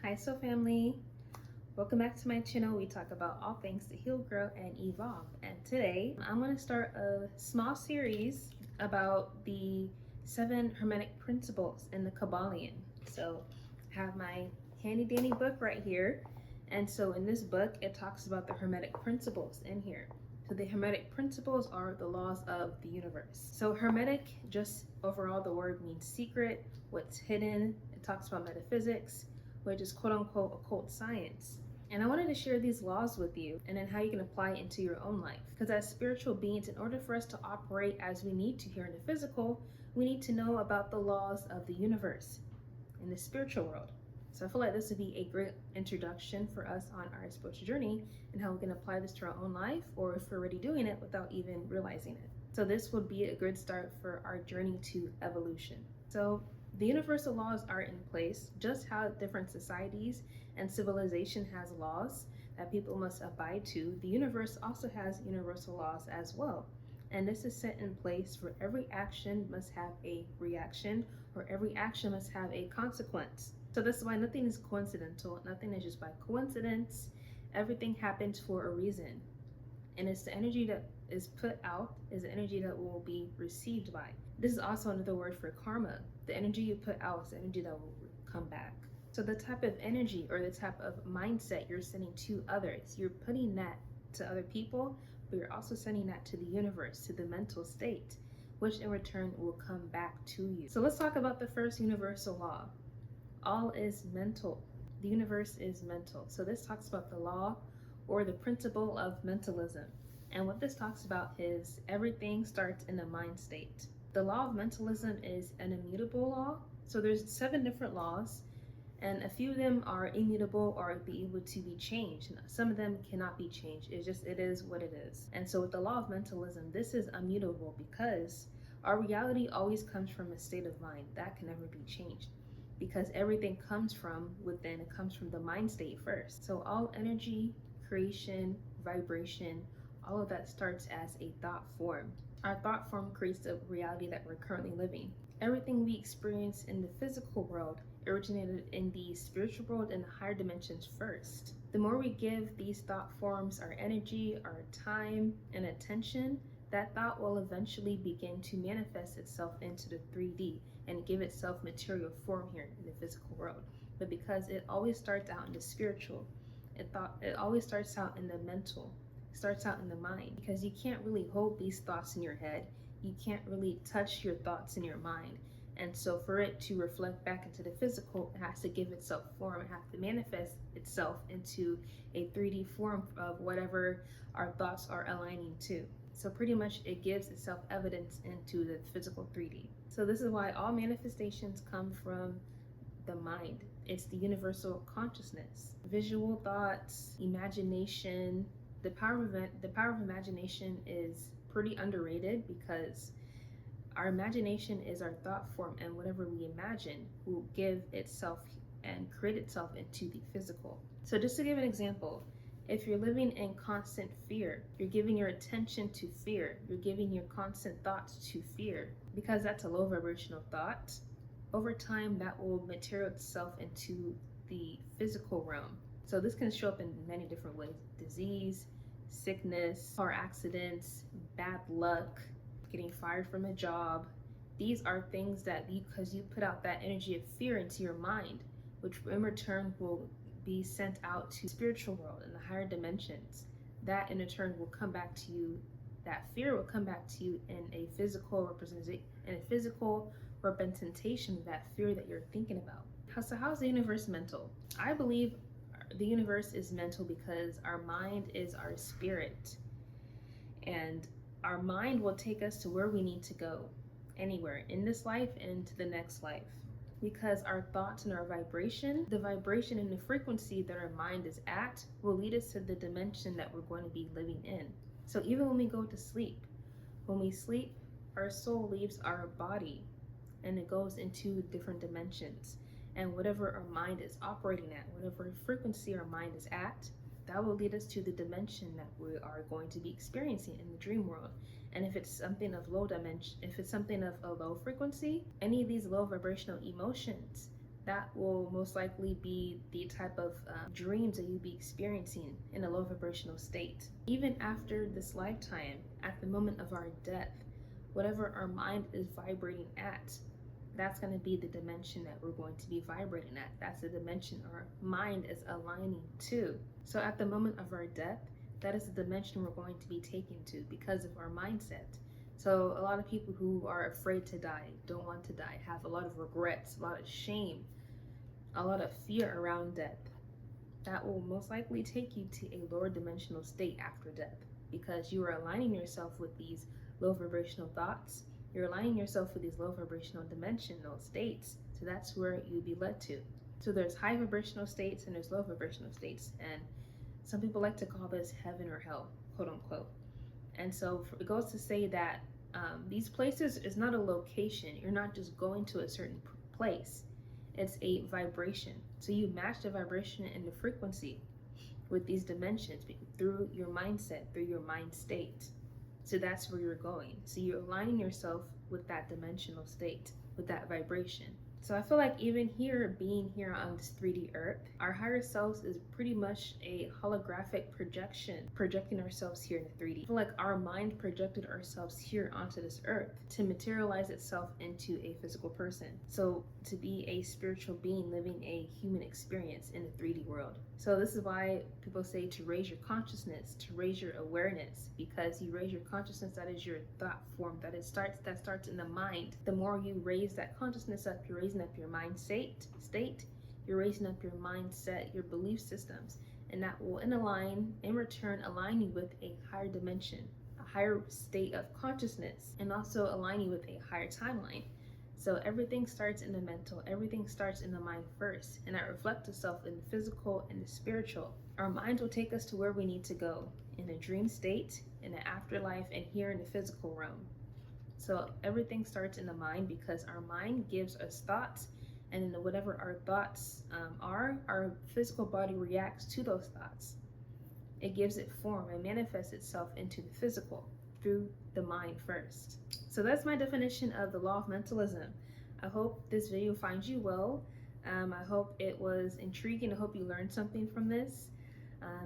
Hi Soul Family, welcome back to my channel. We talk about all things to heal, grow, and evolve. And today I'm going to start a small series about the 7 Hermetic principles in the Kabbalion. So I have my handy dandy book right here, and so in this book it talks about the Hermetic principles in here. So the Hermetic principles are the laws of the universe. So Hermetic, just overall the word means secret, what's hidden. It talks about metaphysics, which is quote unquote occult science. And I wanted to share these laws with you and then how you can apply it into your own life. Because as spiritual beings, in order for us to operate as we need to here in the physical, we need to know about the laws of the universe in the spiritual world. So I feel like this would be a great introduction for us on our spiritual journey and how we can apply this to our own life, or if we're already doing it without even realizing it. So this would be a good start for our journey to evolution. So the universal laws are in place, just how different societies and civilization has laws that people must abide to. The universe also has universal laws as well. And this is set in place for every action must have a reaction, or every action must have a consequence. So this is why nothing is coincidental. Nothing is just by coincidence. Everything happens for a reason. And it's the energy that is put out is the energy that will be received by. This is also another word for karma. The energy you put out is the energy that will come back. So the type of energy or the type of mindset you're sending to others, you're putting that to other people, but you're also sending that to the universe, to the mental state, which in return will come back to you. So let's talk about the first universal law. All is mental. The universe is mental. So this talks about the law or the principle of mentalism. And what this talks about is everything starts in the mind state. The law of mentalism is an immutable law. So there's 7 different laws, and a few of them are immutable or be able to be changed. Some of them cannot be changed. It is what it is. And so with the law of mentalism, this is immutable because our reality always comes from a state of mind. That can never be changed because everything comes from within. It comes from the mind state first. So all energy, creation, vibration, all of that starts as a thought form. Our thought form creates the reality that we're currently living. Everything we experience in the physical world originated in the spiritual world and the higher dimensions first. The more we give these thought forms our energy, our time, and attention, that thought will eventually begin to manifest itself into the 3D and give itself material form here in the physical world. But because it always starts out in the spiritual, it always starts out in the mental, starts out in the mind, because you can't really hold these thoughts in your head. You can't really touch your thoughts in your mind. And so for it to reflect back into the physical, it has to give itself form. It has to manifest itself into a 3D form of whatever our thoughts are aligning to. So pretty much it gives itself evidence into the physical 3D. So this is why all manifestations come from the mind. It's the universal consciousness. Visual thoughts, imagination. The power of imagination is pretty underrated because our imagination is our thought form, and whatever we imagine will give itself and create itself into the physical. So just to give an example, if you're living in constant fear, you're giving your attention to fear, you're giving your constant thoughts to fear, because that's a low vibrational thought. Over time, that will materialize itself into the physical realm. So this can show up in many different ways: disease, sickness, car accidents, bad luck, getting fired from a job. These are things that because you put out that energy of fear into your mind, which in return will be sent out to the spiritual world and the higher dimensions. That in return will come back to you. That fear will come back to you in a physical representation of that fear that you're thinking about. So how's the universe mental? I believe the universe is mental because our mind is our spirit, and our mind will take us to where we need to go, anywhere in this life and into the next life, because our thoughts and our vibration, the vibration and the frequency that our mind is at will lead us to the dimension that we're going to be living in. So even when we go to sleep, when we sleep, our soul leaves our body and it goes into different dimensions. And whatever our mind is operating at, whatever frequency our mind is at, that will lead us to the dimension that we are going to be experiencing in the dream world. And if it's something of low dimension, if it's something of a low frequency, any of these low vibrational emotions that will most likely be the type of dreams that you'll be experiencing in a low vibrational state. Even after this lifetime, at the moment of our death, whatever our mind is vibrating at, that's going to be the dimension that we're going to be vibrating at. That's the dimension our mind is aligning to. So at the moment of our death, that is the dimension we're going to be taken to because of our mindset. So a lot of people who are afraid to die, don't want to die, have a lot of regrets, a lot of shame, a lot of fear around death, that will most likely take you to a lower dimensional state after death, because you are aligning yourself with these low vibrational thoughts. You're aligning yourself with these low vibrational dimensional states. So that's where you'll be led to. So there's high vibrational states and there's low vibrational states. And some people like to call this heaven or hell, quote unquote. And so it goes to say that these places is not a location. You're not just going to a certain place. It's a vibration. So you match the vibration and the frequency with these dimensions through your mindset, through your mind state. So that's where you're going. So you're aligning yourself with that dimensional state, with that vibration. So I feel like even here, being here on this 3D earth, our higher selves is pretty much a holographic projection, projecting ourselves here in the 3D. I feel like our mind projected ourselves here onto this earth to materialize itself into a physical person. So to be a spiritual being living a human experience in the 3D world. So this is why people say to raise your consciousness, to raise your awareness, because you raise your consciousness, that is your thought form, that starts in the mind. The more you raise that consciousness up, you're raising up your mind state, you're raising up your mindset, your belief systems, and that will in return align you with a higher dimension, a higher state of consciousness, and also align you with a higher timeline. So everything starts in the mental, everything starts in the mind first, and that reflects itself in the physical and the spiritual. Our mind will take us to where we need to go, in a dream state, in the afterlife, and here in the physical realm. So everything starts in the mind because our mind gives us thoughts, and then whatever our thoughts are, our physical body reacts to those thoughts. It gives it form and manifests itself into the physical through the mind first. So that's my definition of the law of mentalism. I hope this video finds you well. I hope it was intriguing. I hope you learned something from this.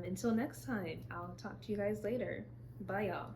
Until next time, I'll talk to you guys later. Bye, y'all.